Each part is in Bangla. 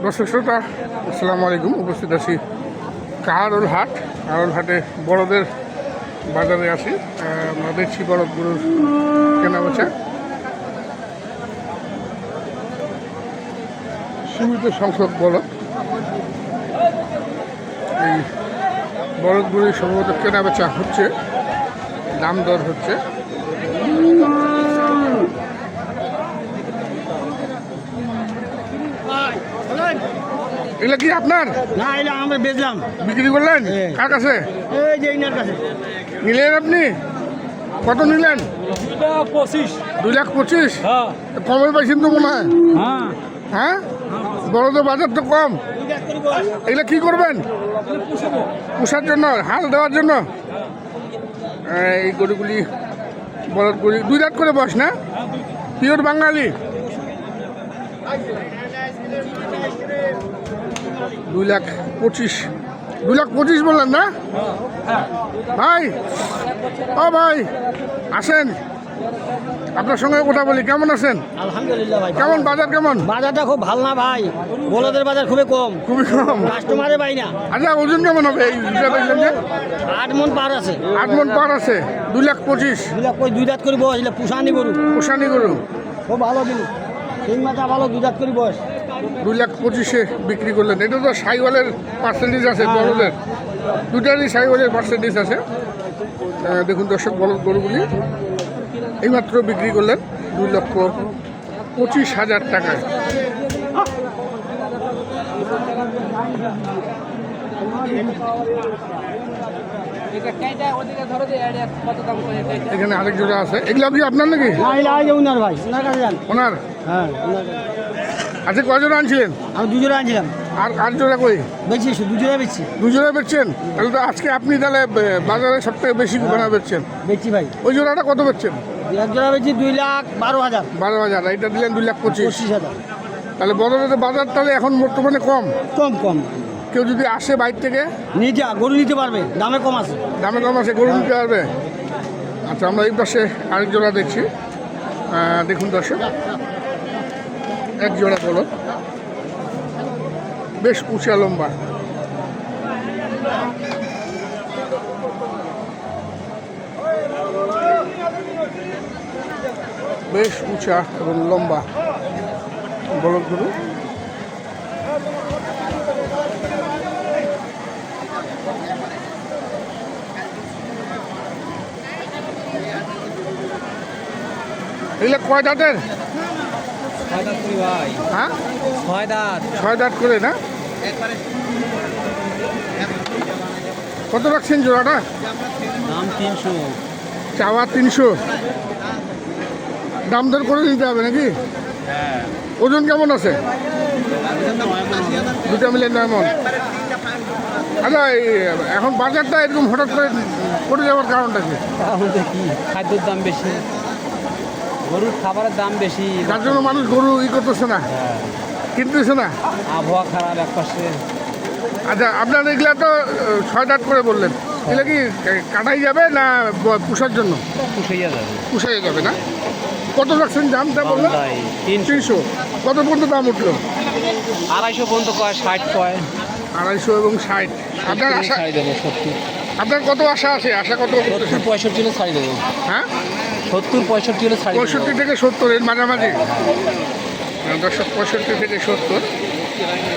দর্শক শ্রোতা আসসালামু আলাইকুম। উপস্থিত আছি কাহারোল হাটে বড়দের বাজারে আছি। আমরা দেখছি বলদগুলোর কেনাবেচা। সীমিত সংখ্যক বলদ, এই বলদগুলির সম্ভবত কেনাবেচা হচ্ছে, দাম দর হচ্ছে। এগুলো কি আপনার? না, এটা আমরা বেচলাম, বিক্রি করলেন? কার কাছে? এই যে ইনার কাছে। নিলেন আপনি? কত নিলেন? 2,25,000। 2,25,000? কমে পাইছেন তো মনে হয়। হ্যাঁ, বড়দের বাজার তো কম। এগুলো কি করবেন? পোষার জন্য, হাল দেওয়ার জন্য। এই গরুগুলি বলদ গরু 2 দাঁত করে বয়স না? পিওর বাঙালি। 2,25,000 বললেন না ভাই? ও ভাই আসেন, আপনার সঙ্গে কথা বলি। কেমন আছেন? আলহামদুলিল্লাহ ভাই। কেমন বাজার? কেমন বাজারটা খুব ভালো না ভাই, বলদের বাজার খুবই কম, খুবই কম। কাস্টমারে পাই না। আচ্ছা, ওজন কেমন হবে এই হিসাবে? 8 মণ পার আছে। 8 মণ পার আছে। 2,25,000 2 দাঁত করে বয়স, এটা পুষানি গরু, পোষানি গরু। খুব ভালো কিন্তু তিন মাথা ভালো, 2 দাঁত করে বয়স। 2,25,000 বিক্রি করলেন। এটা তো সাইওয়ালের পার্সেন্টেজ আছে, বলদের দুটারই সাইওয়ালের পার্সেন্টেজ আছে। দেখুন দর্শক, বলদ গরুগুলি এইমাত্র বিক্রি করলেন 2,25,000 টাকায়। এখানে আরেক জোড়া আছে। এগুলো কি আপনার নাকি? উনার ভাই, ওনার কাছে যান। ওনার? হ্যাঁ, আচ্ছা, কয় জোড়া আনছিলেন? আমি 2 জোড়া আনছিলাম। আর 8 জোড়া কই? বেচছি, 2 জোড়া বেচছি। 2 জোড়া বেচছেন? তাহলে তো আজকে আপনি তাহলে বাজারে সব থেকে বেশি বানা বেচছেন। বেচছি ভাই। ওই জোড়াটা কত বেচছেন? 1 জোড়া বেচছি 2,12,000। 12,000। এটা দিলেন 2,25,000। 25,000। তাহলে বদলের বাজার তাহলে এখন বর্তমানে কম। কম। কেউ যদি আসে বাইর থেকে নিতে, গরু নিতে পারবে, দামে কম আছে। দামে কম আছে, গরু নিতে পারবে। আচ্ছা, আমরা এই পাশে আরেক জোড়া দেখছি। দেখুন দর্শক, এক জোড়া বলদ, বেশ উঁচা লম্বা। বেশ উঁচা এবং লম্বা বলদ গরু। এগুলো কয় দাঁতের? 6 দাঁত করি ভাই। হ্যাঁ, 6 দাঁত। 6 দাঁত করে না? কত রাখছেন জোড়াটা? দাম 300। চাওয়া 300। দাম দর করে নিতে হবে নাকি? হ্যাঁ। ওজন কেমন আছে? দুটা মিলে 9 মণ। আচ্ছা, এখন বাজারটা এরকম হঠাৎ করে পড়ে যাওয়ার কারণটা কি? কি খাদ্যের দাম বেশি, গরুর খাবারের দাম বেশি, তার জন্য মানুষ গরু করতেছে না, কিনতেছে না। আবহাওয়া খারাপ এক পাশে। আচ্ছা, আপনার এগুলা তো 6 দাঁত করে বললেন, এগুলো কি কাটাই যাবে না পুষার জন্য? পুষাই যাবে না? কত রাখছেন দামটা বললেন? 300। কত পর্যন্ত দাম উঠলো? 250 পর্যন্ত কয়, 60 কয়। 250 এবং 60। আপনার আশা? আপনার কত আশা আছে? আশা কত? 70-65 হলে ছাড়ি দেবো। হ্যাঁ, 70-65 হলে ছাড়ি দেবো। 65 থেকে 70 এর মাঝামাঝি। দর্শক, 65 থেকে 70,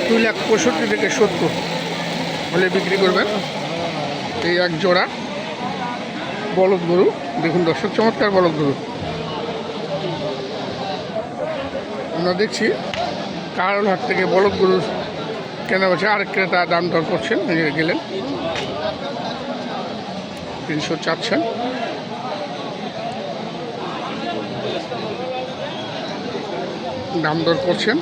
2,65,000 থেকে 70 হলে বিক্রি করবেন এই এক জোড়া বলদ গরু। দেখুন দর্শক, চমৎকার বলদ গরু। আমরা দেখছি কাহারোল হাট থেকে বলদ গরুর কেনা বেচা। আরেক ক্রেতা দাম দর করছেন, গেলেন 300 চাচ্ছেন। দাম দর করছেন।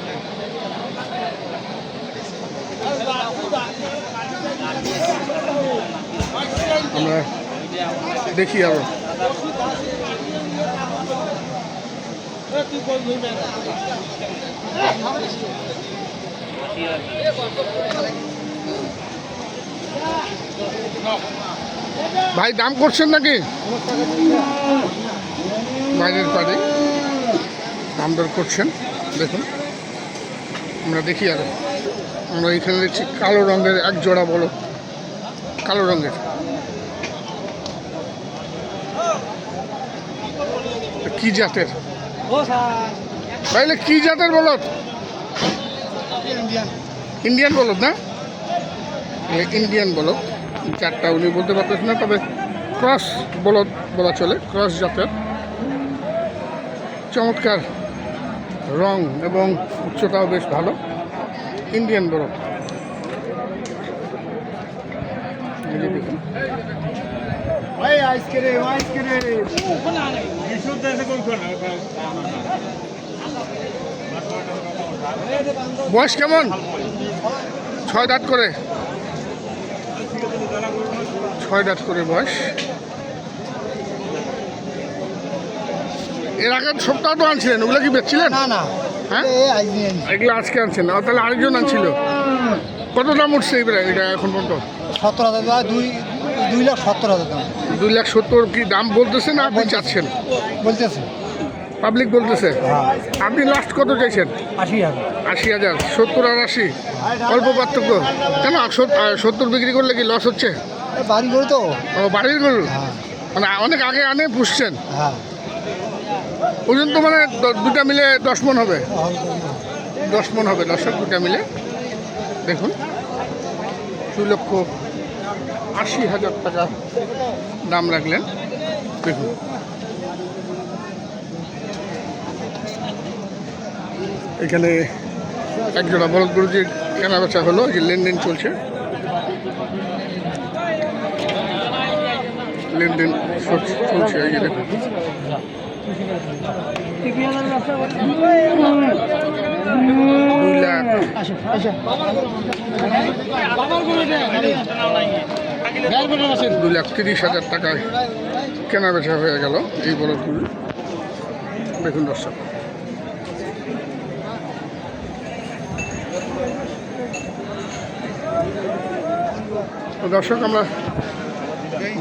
আমরা দেখি আরো। ভাই দাম করছেন নাকি? বাইরের পাড়ে দাম দর করছেন। দেখুন আমরা দেখি আর আমরা এখানে দেখছি কালো রঙের এক জোড়া বলো, কালো রঙের। কি জাতের ভাইলে, কি জাতের বলদ? ইন্ডিয়ান বলদ না? ইন্ডিয়ান বলদ, চারটা উনি বলতে পারতেছেন না, তবে ক্রস বলদ বলা চলে, ক্রস জাতের। চমৎকার রং এবং উচ্চতাও বেশ ভালো, ইন্ডিয়ান বলদ। দেখুন বয়স কেমন? 6 দাঁত করে, 6 দাঁত করে বয়স। এর আগের সপ্তাহ তো আনছিলেন, ওগুলো কি বেচছিলেন? না না, হ্যাঁ এগুলো আজকে আনছেন, তাহলে আরেকজন আনছিল। কত দাম উঠছে এটা এখন পর্যন্ত? 17,000, 2,70,000 দাম 2,70,000 কি দাম বলতেছে না আপনি চাচ্ছেন? বলতেছে। পাবলিক বলতেছে। আপনি লাস্ট কত চাইছেন? 80,000। 80,000। 70 আর 80 অল্প পার্থক্য কেন? 70 বিক্রি করলে কি লস হচ্ছে? বাড়ি করে তো। ও বাড়ির গরু, মানে অনেক আগে আনে পুষছেন। হ্যাঁ, ওজন তো মানে দুটা মিলে 10 মণ হবে, 10 মণ হবে দর্শক, দুটা মিলে। দেখুন 2,80,000 টাকা দাম রাখলেন। দেখুন এখানে একজোড়া বলদ গরু যে কেনা বেচা হলো, যে লেনদেন চলছে, লেনদেন চলছে। এই যে দেখুন 2,30,000 টাকায় কেনা বেচা হয়ে গেল এই বলদ গরু। দেখুন দর্শক, তো দর্শক আমরা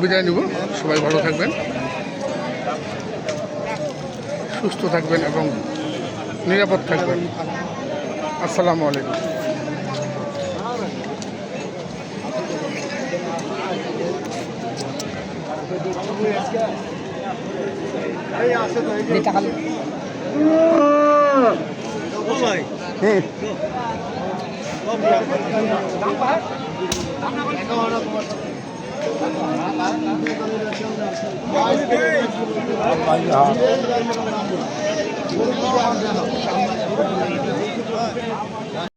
বিদায় নিব। সবাই ভালো থাকবেন, সুস্থ থাকবেন এবং নিরাপদ থাকবেন। আসসালামু আলাইকুম।